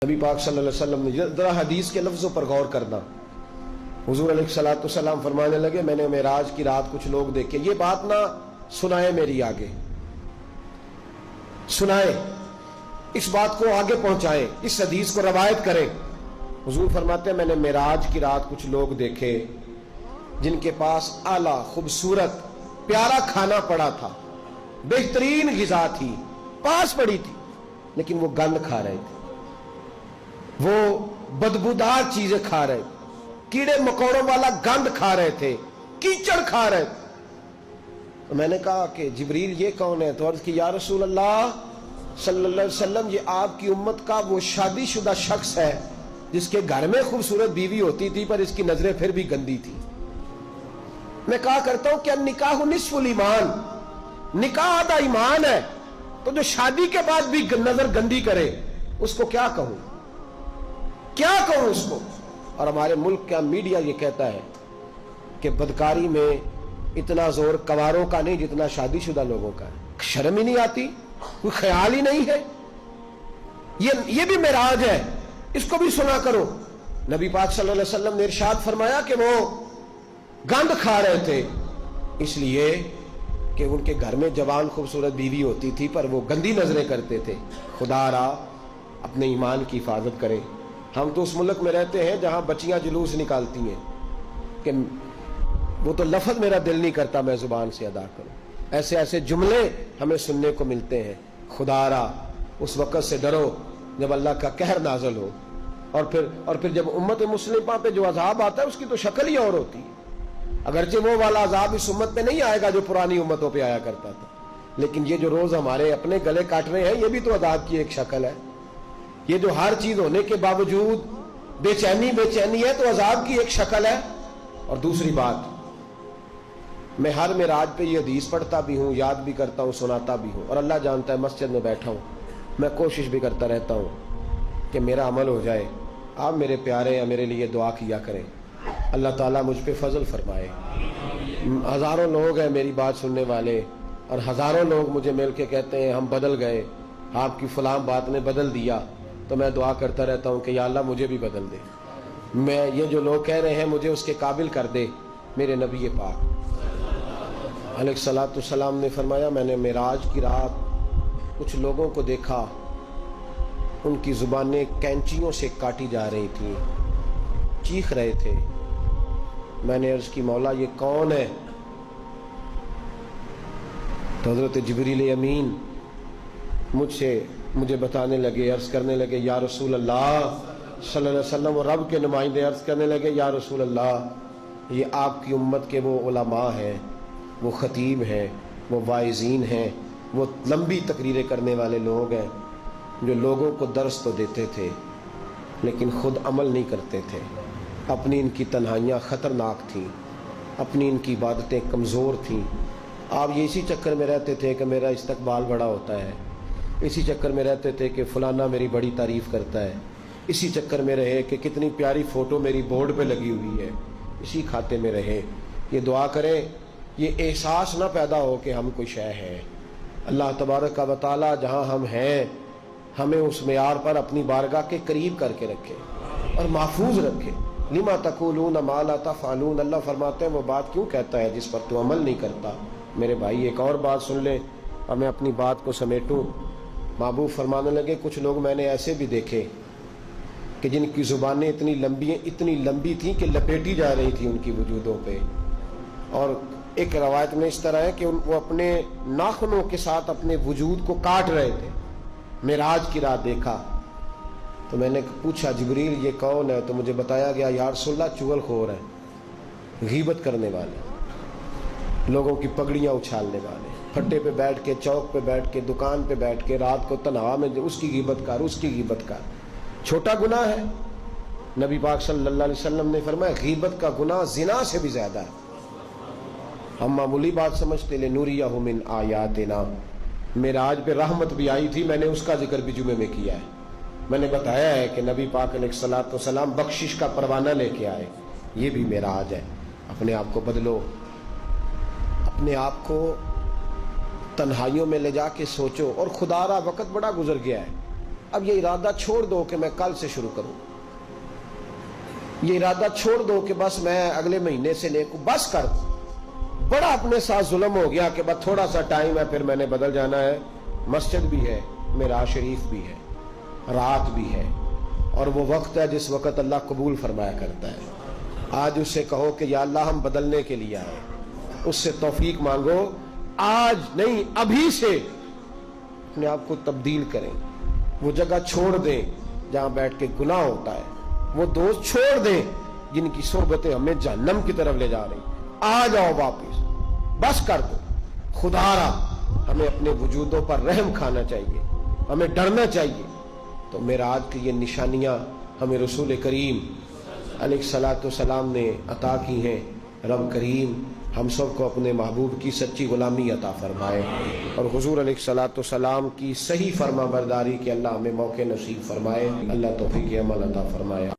نبی پاک صلی اللہ علیہ وسلم نے ذرا حدیث کے لفظوں پر غور کرنا. حضور علیہ الصلوۃ والسلام فرمانے لگے میں نے معراج کی رات کچھ لوگ دیکھے. یہ بات نہ سنائے میری آگے، سنائے اس بات کو آگے پہنچائے، اس حدیث کو روایت کریں. حضور فرماتے ہیں میں نے معراج کی رات کچھ لوگ دیکھے جن کے پاس اعلیٰ خوبصورت پیارا کھانا پڑا تھا، بہترین غذا تھی پاس پڑی تھی، لیکن وہ گند کھا رہے تھے، وہ بدبودار چیزیں کھا رہے تھے، کیڑے مکوڑوں والا گند کھا رہے تھے، کیچڑ کھا رہے تھے. تو میں نے کہا کہ جبریل یہ کون ہے؟ تو عرض کی یا رسول اللہ صلی اللہ علیہ وسلم یہ آپ کی امت کا وہ شادی شدہ شخص ہے جس کے گھر میں خوبصورت بیوی ہوتی تھی پر اس کی نظریں پھر بھی گندی تھی. میں کہا کرتا ہوں کہ نکاح نصف الایمان، نکاح آدھا ایمان ہے، تو جو شادی کے بعد بھی نظر گندی کرے اس کو کیا کہوں، کیا کہوں اس کو. اور ہمارے ملک کا میڈیا یہ کہتا ہے کہ بدکاری میں اتنا زور کنواروں کا نہیں جتنا شادی شدہ لوگوں کا ہے. شرم ہی نہیں آتی، کوئی خیال ہی نہیں ہے. یہ بھی معراج ہے، اس کو بھی سنا کرو. نبی پاک صلی اللہ علیہ وسلم نے ارشاد فرمایا کہ وہ گند کھا رہے تھے اس لیے کہ ان کے گھر میں جوان خوبصورت بیوی ہوتی تھی پر وہ گندی نظریں کرتے تھے. خدا را اپنے ایمان کی حفاظت کرے. ہم تو اس ملک میں رہتے ہیں جہاں بچیاں جلوس نکالتی ہیں کہ وہ تو لفظ میرا دل نہیں کرتا میں زبان سے ادا کروں. ایسے ایسے جملے ہمیں سننے کو ملتے ہیں. خدا را اس وقت سے ڈرو جب اللہ کا قہر نازل ہو، اور پھر جب امت مسلمہ پہ جو عذاب آتا ہے اس کی تو شکل ہی اور ہوتی ہے. اگرچہ وہ والا عذاب اس امت پہ نہیں آئے گا جو پرانی امتوں پہ آیا کرتا تھا، لیکن یہ جو روز ہمارے اپنے گلے کاٹ رہے ہیں یہ بھی تو عذاب کی ایک شکل ہے. یہ جو ہر چیز ہونے کے باوجود بے چینی ہے تو عذاب کی ایک شکل ہے. اور دوسری بات، میں ہر معراج پہ یہ حدیث پڑھتا بھی ہوں، یاد بھی کرتا ہوں، سناتا بھی ہوں، اور اللہ جانتا ہے مسجد میں بیٹھا ہوں میں کوشش بھی کرتا رہتا ہوں کہ میرا عمل ہو جائے. آپ میرے پیارے یا میرے لیے دعا کیا کریں، اللہ تعالیٰ مجھ پہ فضل فرمائے. ہزاروں لوگ ہیں میری بات سننے والے، اور ہزاروں لوگ مجھے مل کے کہتے ہیں ہم بدل گئے، آپ کی فلاں بات نے بدل دیا. تو میں دعا کرتا رہتا ہوں کہ یا اللہ مجھے بھی بدل دے. میں یہ جو لوگ کہہ رہے ہیں مجھے اس کے قابل کر دے. میرے نبی پاک علیہ الصلوۃ والسلام نے فرمایا میں نے معراج کی رات کچھ لوگوں کو دیکھا، ان کی زبانیں کینچیوں سے کاٹی جا رہی تھیں، چیخ رہے تھے. میں نے عرض کی مولا یہ کون ہے؟ تو حضرت جبریل امین مجھے بتانے لگے، عرض کرنے لگے یا رسول اللہ صلی اللہ علیہ وسلم، اور رب کے نمائندے عرض کرنے لگے یا رسول اللہ یہ آپ کی امت کے وہ علماء ہیں، وہ خطیب ہیں، وہ واعظین ہیں، وہ لمبی تقریریں کرنے والے لوگ ہیں جو لوگوں کو درس تو دیتے تھے لیکن خود عمل نہیں کرتے تھے. اپنی ان کی تنہائیاں خطرناک تھیں، اپنی ان کی عبادتیں کمزور تھیں. آپ یہ اسی چکر میں رہتے تھے کہ میرا استقبال بڑا ہوتا ہے، اسی چکر میں رہتے تھے کہ فلانا میری بڑی تعریف کرتا ہے، اسی چکر میں رہے کہ کتنی پیاری فوٹو میری بورڈ پہ لگی ہوئی ہے، اسی کھاتے میں رہے. یہ دعا کریں یہ احساس نہ پیدا ہو کہ ہم کوئی شے ہے. اللہ تبارک و تعالی جہاں ہم ہیں ہمیں اس معیار پر اپنی بارگاہ کے قریب کر کے رکھے اور محفوظ رکھے. لما تقولون ما لا تفعلون، اللہ فرماتے ہیں وہ بات کیوں کہتا ہے جس پر تو عمل نہیں کرتا. میرے بھائی ایک اور بات سن لیں اور میں اپنی بات کو سمیٹوں. محبوب فرمانے لگے کچھ لوگ میں نے ایسے بھی دیکھے کہ جن کی زبانیں اتنی لمبی تھیں کہ لپیٹی جا رہی تھی ان کی وجودوں پہ. اور ایک روایت میں اس طرح ہے کہ وہ اپنے ناخنوں کے ساتھ اپنے وجود کو کاٹ رہے تھے. معراج کی رات دیکھا تو میں نے پوچھا جبریل یہ کون ہے؟ تو مجھے بتایا گیا یا رسول اللہ چغل خور ہے، غیبت کرنے والے، لوگوں کی پگڑیاں اچھالنے والے، پھٹے پہ بیٹھ کے، چوک پہ بیٹھ کے، دکان پہ بیٹھ کے رات کو تنہا میں اس کی غیبت کر، اس کی غیبت کر. چھوٹا گناہ ہے. نبی پاک صلی اللہ علیہ وسلم نے فرمایا غیبت کا گناہ زنا سے بھی زیادہ ہے. ہم معمولی بات سمجھتے لنوریہ من آیاتنا. معراج پہ رحمت بھی آئی تھی، میں نے اس کا ذکر بھی جمعے میں کیا ہے. میں نے بتایا ہے کہ نبی پاک علیہ الصلوۃ والسلام بخشش کا پروانہ لے کے آئے. یہ بھی معراج ہے. اپنے آپ کو بدلو، اپنے آپ کو تنہائیوں میں لے جا کے سوچو. اور خدا را وقت بڑا گزر گیا ہے. اب یہ ارادہ چھوڑ دو کہ میں کل سے شروع کروں، یہ ارادہ چھوڑ دو کہ بس میں اگلے مہینے سے نیک ہوں، بس کر دو۔ بڑا اپنے ساتھ ظلم ہو گیا کہ بس تھوڑا سا ٹائم ہے پھر میں نے بدل جانا ہے۔ مسجد بھی ہے، معراج شریف بھی ہے، رات بھی ہے، اور وہ وقت ہے جس وقت اللہ قبول فرمایا کرتا ہے۔ آج اس سے کہو کہ یا اللہ ہم بدلنے کے لیے آئے، اس سے توفیق مانگو، آج نہیں ابھی سے اپنے آپ کو تبدیل کریں، وہ جگہ چھوڑ دیں جہاں بیٹھ کے گناہ ہوتا ہے، وہ دوست چھوڑ دیں جن کی صحبتیں ہمیں جہنم کی طرف لے جا رہی۔ آ جاؤ واپس، بس کر دو۔ خدا را ہمیں اپنے وجودوں پر رحم کھانا چاہیے، ہمیں ڈرنا چاہیے۔ تو معراج کی یہ نشانیاں ہمیں رسول کریم علیہ الصلوۃ والسلام نے عطا کی ہیں۔ رب کریم ہم سب کو اپنے محبوب کی سچی غلامی عطا فرمائے، اور حضور علیہ الصلوۃ والسلام کی صحیح فرما برداری کے اللہ ہمیں موقع نصیب فرمائے۔ اللہ توفیق عمل عطا فرمائے۔